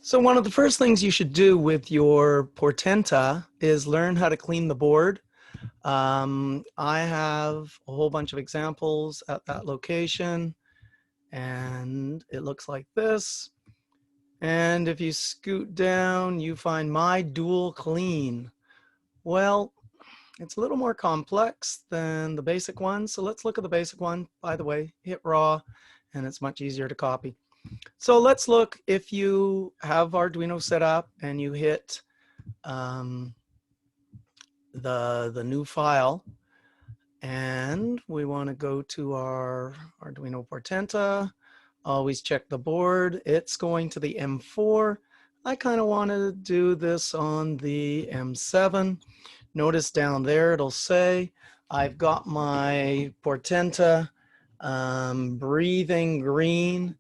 So one of the first things you should do with your Portenta is learn how to clean the board. I have a whole bunch of examples at that location, and it looks like this. And if you scoot down, you find my dual clean. Well, it's a little more complex than the basic one. So let's look at the basic one. By the way, hit raw, and it's much easier to copy. So let's look, if you have Arduino set up and you hit the new file, and we want to go to our Arduino Portenta, always check the board. It's going to the M4. I kind of want to do this on the M7. Notice down there it'll say I've got my Portenta breathing green.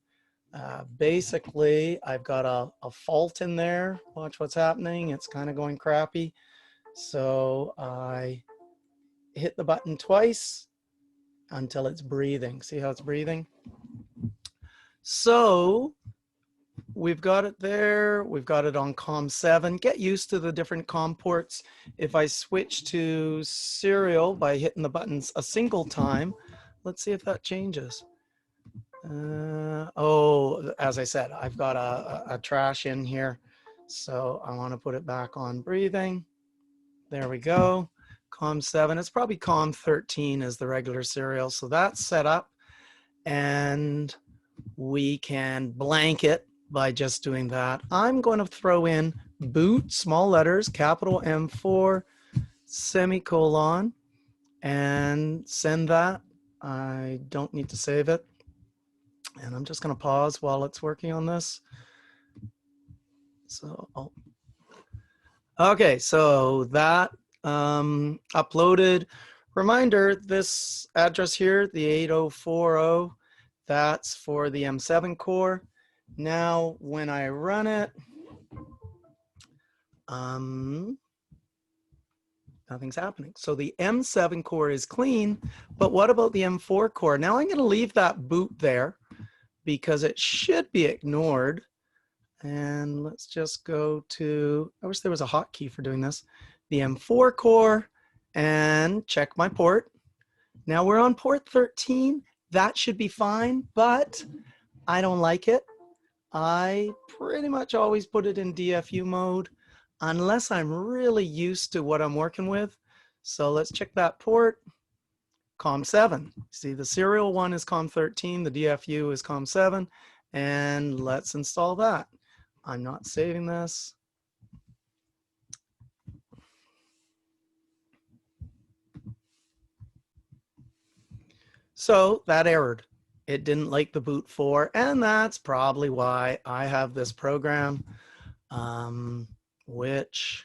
Basically, I've got a fault in there. Watch what's happening. It's kind of going crappy. So I hit the button twice until it's breathing. See how it's breathing? So we've got it there. We've got it on COM7. Get used to the different COM ports. If I switch to serial by hitting the buttons a single time, let's see if that changes. Oh, as I said, I've got a trash in here. So I want to put it back on breathing. There we go. COM7. It's probably COM13 as the regular serial. So that's set up. And we can blank it by just doing that. I'm going to throw in boot, small letters, capital M4, semicolon, and send that. I don't need to save it. And I'm just going to pause while it's working on this. So, okay, so that uploaded. Reminder, this address here, the 8040, that's for the M7 core. Now, when I run it, nothing's happening. So the M7 core is clean, but what about the M4 core? Now I'm going to leave that boot there because it should be ignored. And let's just go to, I wish there was a hotkey for doing this, the M4 core, and check my port. Now we're on port 13. That should be fine, but I don't like it. I pretty much always put it in DFU mode unless I'm really used to what I'm working with. So let's check that port. COM7. See, the serial one is COM13, the DFU is COM7, and let's install that. I'm not saving this. So that errored. It didn't like the boot 4, and that's probably why I have this program, which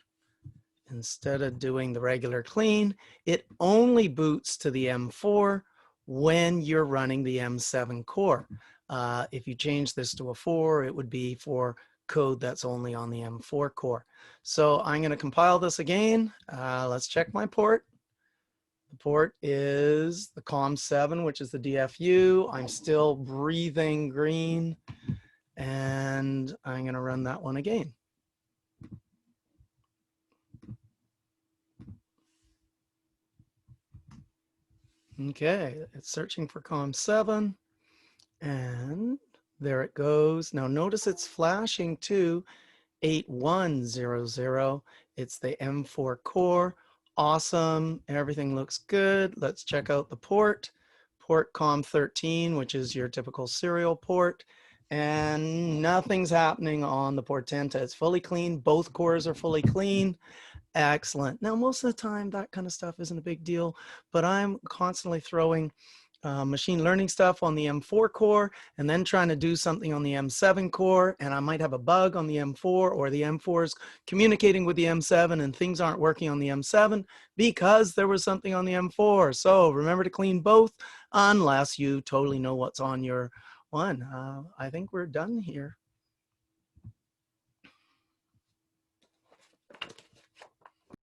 instead of doing the regular clean, it only boots to the M4 when you're running the M7 core. If you change this to a 4, it would be for code that's only on the M4 core. So I'm going to compile this again. Let's check my port. The port is the COM7, which is the DFU. I'm still breathing green, and I'm going to run that one again. Okay, it's searching for COM7, and there it goes. Now notice it's flashing to 8100. It's the M4 core. Awesome, everything looks good. Let's check out the port. Port COM13, which is your typical serial port. And nothing's happening on the Portenta. It's fully clean. Both cores are fully clean. Excellent. Now, most of the time, that kind of stuff isn't a big deal, but I'm constantly throwing machine learning stuff on the M4 core and then trying to do something on the M7 core, and I might have a bug on the M4, or the M4 is communicating with the M7 and things aren't working on the M7 because there was something on the M4. So remember to clean both unless you totally know what's on your one. I think we're done here.